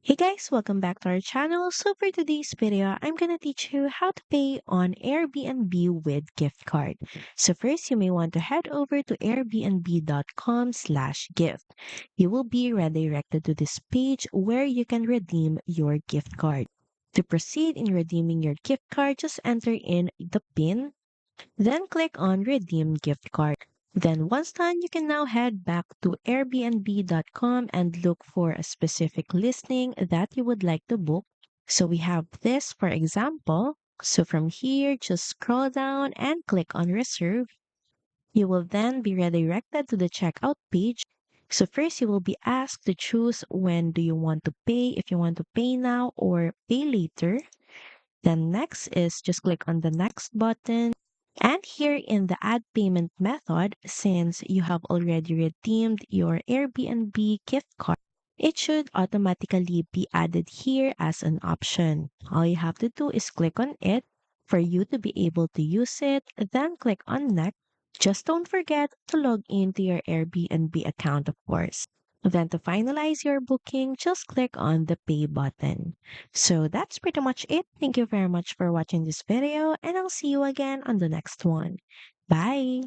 Hey guys, welcome back to our channel. So for today's video, I'm gonna teach you how to pay on Airbnb with gift card. So first, you may want to head over to airbnb.com/gift. You will be redirected to this page where you can redeem your gift card. To proceed in redeeming your gift card, just enter in the PIN, then click on Redeem Gift Card. Then once done, you can now head back to airbnb.com and look for a specific listing that you would like to book. So we have this, for example. So from here, just scroll down and click on Reserve. You will then be redirected to the checkout page. So first, you will be asked to choose when do you want to pay, if you want to pay now or pay later. Then next is just click on the next button. And here in the add payment method, since you have already redeemed your Airbnb gift card, it should automatically be added here as an option. All you have to do is click on it for you to be able to use it, then click on next. Just don't forget to log into your Airbnb account, of course. Then to finalize your booking, just click on the pay button. So that's pretty much it. Thank you very much for watching this video, and I'll see you again on the next one. Bye!